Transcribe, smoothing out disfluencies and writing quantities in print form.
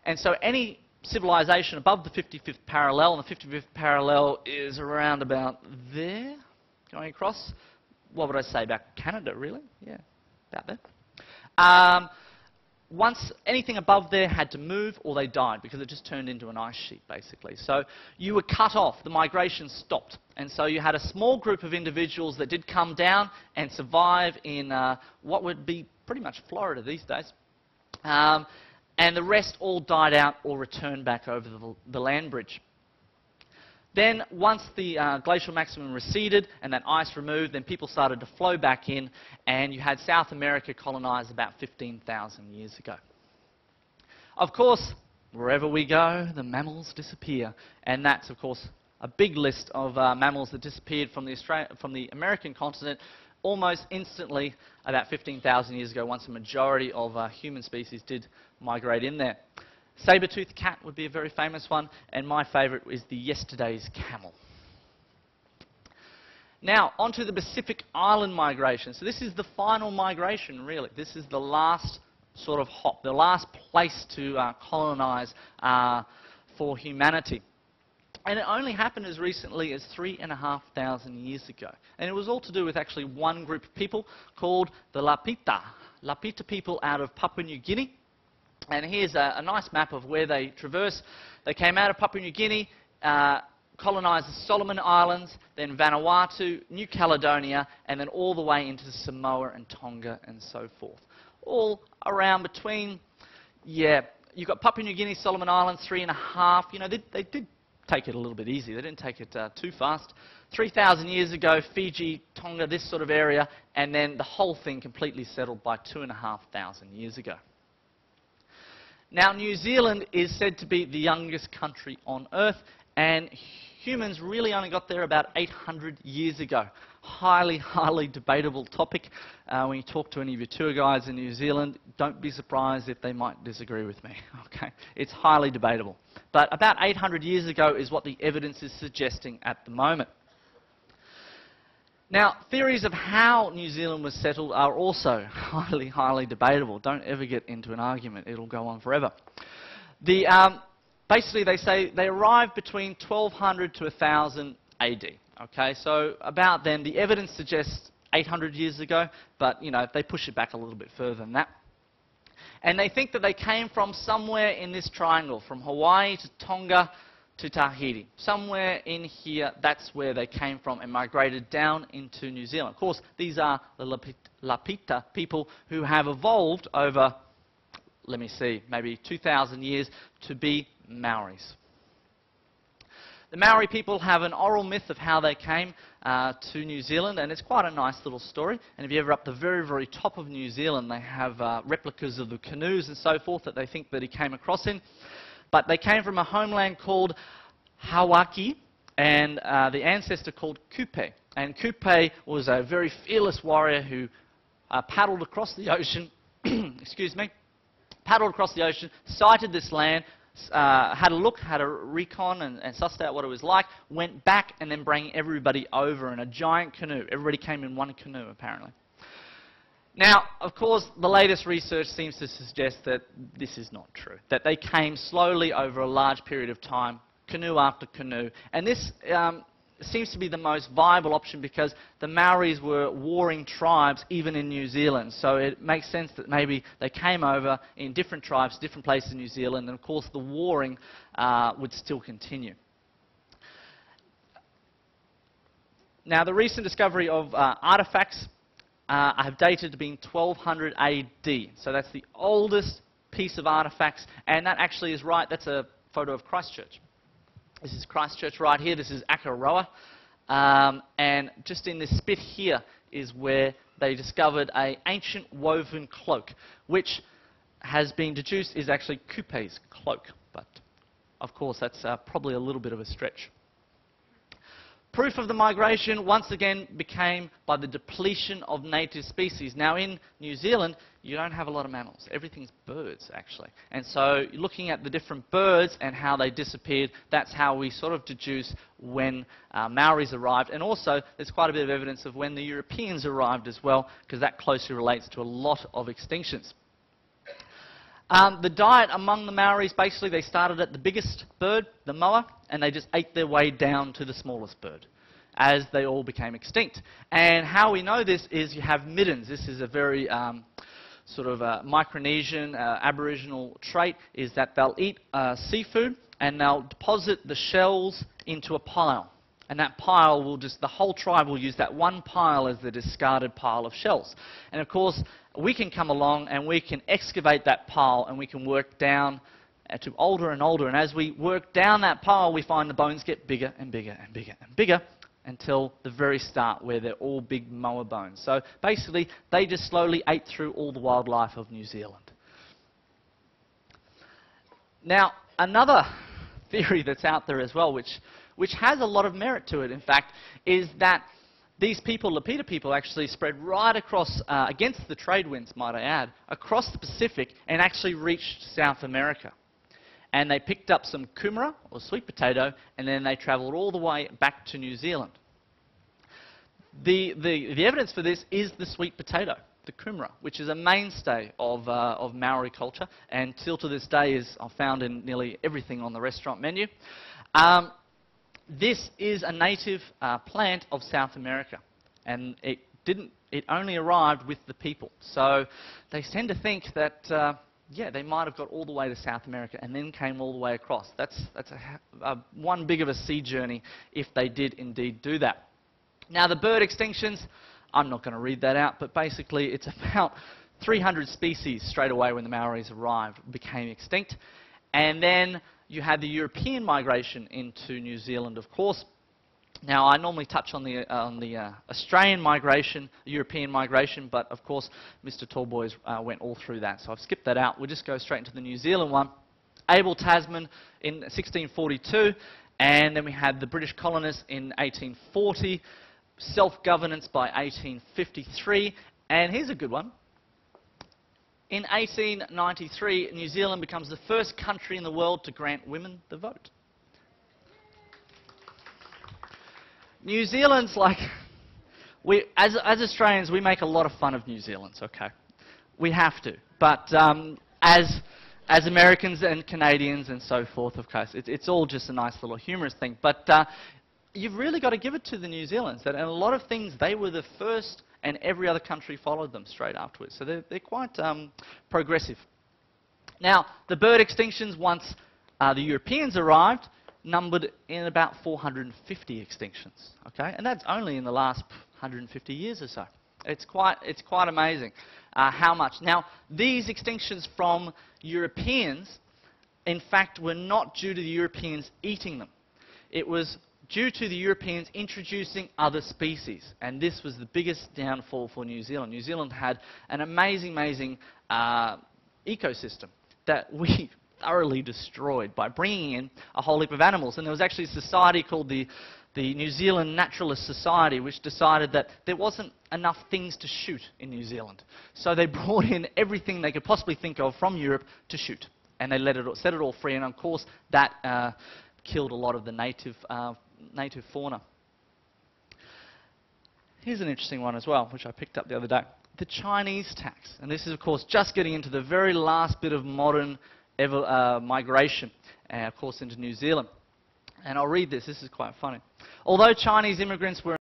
And so any civilization above the 55th parallel, and the 55th parallel is around about there, going across, what would I say, about Canada, really? Yeah, about there. Once anything above there had to move or they died because it just turned into an ice sheet, basically. So you were cut off, the migration stopped. And so you had a small group of individuals that did come down and survive in what would be pretty much Florida these days. And the rest all died out or returned back over the land bridge. Then, once the glacial maximum receded and that ice removed, then people started to flow back in, and you had South America colonized about 15,000 years ago. Of course, wherever we go, the mammals disappear. And that's, of course, a big list of mammals that disappeared from the American continent almost instantly about 15,000 years ago, once a majority of human species did migrate in there. Saber-toothed cat would be a very famous one, and my favourite is the yesterday's camel. Now, onto the Pacific Island migration. So this is the final migration, really. This is the last sort of hop, the last place to colonize for humanity. And it only happened as recently as 3,500 years ago. And it was all to do with actually one group of people called the Lapita people out of Papua New Guinea. And here's a nice map of where they traverse. They came out of Papua New Guinea, colonized the Solomon Islands, then Vanuatu, New Caledonia, and then all the way into Samoa and Tonga and so forth. All around between, yeah, you've got Papua New Guinea, Solomon Islands, 3.5. You know, they did take it a little bit easy. They didn't take it too fast. 3,000 years ago, Fiji, Tonga, this sort of area, and then the whole thing completely settled by 2,500 years ago. Now, New Zealand is said to be the youngest country on Earth, and humans really only got there about 800 years ago. Highly, highly debatable topic. When you talk to any of your tour guides in New Zealand, don't be surprised if they might disagree with me. Okay, it's highly debatable. But about 800 years ago is what the evidence is suggesting at the moment. Now, theories of how New Zealand was settled are also highly, highly debatable. Don't ever get into an argument. It'll go on forever. Basically, they say they arrived between 1200 to 1000 AD. Okay, so about then, the evidence suggests 800 years ago, but, you know, they push it back a little bit further than that. And they think that they came from somewhere in this triangle, from Hawaii to Tonga to Tahiti. Somewhere in here, that's where they came from and migrated down into New Zealand. Of course, these are the Lapita people who have evolved over, let me see, maybe 2,000 years to be Maoris. The Maori people have an oral myth of how they came to New Zealand, and it's quite a nice little story. And if you're ever up the very, very top of New Zealand, they have replicas of the canoes and so forth that they think that he came across in. But they came from a homeland called Hawaki, and the ancestor called Kupe. And Kupe was a very fearless warrior who paddled across the ocean, excuse me, paddled across the ocean, sighted this land, had a look, had a recon and sussed out what it was like, went back and then brought everybody over in a giant canoe. Everybody came in one canoe, apparently. Now, of course, the latest research seems to suggest that this is not true, that they came slowly over a large period of time, canoe after canoe. And this seems to be the most viable option because the Maoris were warring tribes even in New Zealand. So it makes sense that maybe they came over in different tribes, different places in New Zealand, and of course the warring would still continue. Now, the recent discovery of artifacts have dated to being 1200 AD. So that's the oldest piece of artifacts, and that actually is right. That's a photo of Christchurch. This is Christchurch right here. This is Akaroa. And just in this spit here is where they discovered an ancient woven cloak, which has been deduced is actually Kupe's cloak. But, of course, that's probably a little bit of a stretch. Proof of the migration, once again, became by the depletion of native species. Now, in New Zealand, you don't have a lot of mammals. Everything's birds, actually. And so, looking at the different birds and how they disappeared, that's how we sort of deduce when Maoris arrived. And also, there's quite a bit of evidence of when the Europeans arrived as well, because that closely relates to a lot of extinctions. The diet among the Maoris, basically they started at the biggest bird, the moa, and they just ate their way down to the smallest bird as they all became extinct. And how we know this is you have middens. This is a very sort of Micronesian, Aboriginal trait, is that they'll eat seafood and they'll deposit the shells into a pile. And that pile will just, the whole tribe will use that one pile as the discarded pile of shells. And of course, we can come along and we can excavate that pile and we can work down to older and older. And as we work down that pile, we find the bones get bigger and bigger and bigger and bigger until the very start where they're all big moa bones. So basically, they just slowly ate through all the wildlife of New Zealand. Now, another theory that's out there as well, which has a lot of merit to it, in fact, is that these people, Lapita people, actually spread right across, against the trade winds, might I add, across the Pacific and actually reached South America. And they picked up some kumara, or sweet potato, and then they travelled all the way back to New Zealand. The evidence for this is the sweet potato, the kumara, which is a mainstay of Maori culture, and still to this day is found in nearly everything on the restaurant menu. This is a native plant of South America, and it only arrived with the people. So they tend to think that yeah, they might have got all the way to South America and then came all the way across. That's one big of a sea journey if they did indeed do that. Now the bird extinctions, I'm not going to read that out, but basically it's about 300 species straight away when the Maoris arrived became extinct. And then you had the European migration into New Zealand, of course. Now, I normally touch on the Australian migration, the European migration, but of course, Mr. Tallboys went all through that, so I've skipped that out. We'll just go straight into the New Zealand one. Abel Tasman in 1642, and then we had the British colonists in 1840, self-governance by 1853, and here's a good one. In 1893, New Zealand becomes the first country in the world to grant women the vote. New Zealand's like, as Australians, we make a lot of fun of New Zealand, okay? We have to. But as Americans and Canadians and so forth, of course, it's all just a nice little humorous thing. But you've really got to give it to the New Zealanders. That in a lot of things, they were the first, and every other country followed them straight afterwards. So they're quite progressive. Now, the bird extinctions, once the Europeans arrived, numbered in about 450 extinctions. Okay, and that's only in the last 150 years or so. It's quite amazing how much. Now, these extinctions from Europeans, in fact, were not due to the Europeans eating them. It was due to the Europeans introducing other species, and this was the biggest downfall for New Zealand. New Zealand had an amazing ecosystem that we thoroughly destroyed by bringing in a whole heap of animals. And there was actually a society called the New Zealand Naturalist Society, which decided that there wasn't enough things to shoot in New Zealand. So they brought in everything they could possibly think of from Europe to shoot, and they set it all free. And of course, that killed a lot of the native fauna. Here's an interesting one as well, which I picked up the other day. The Chinese tax. And this is, of course, just getting into the very last bit of modern migration, of course, into New Zealand. And I'll read this. This is quite funny. Although Chinese immigrants were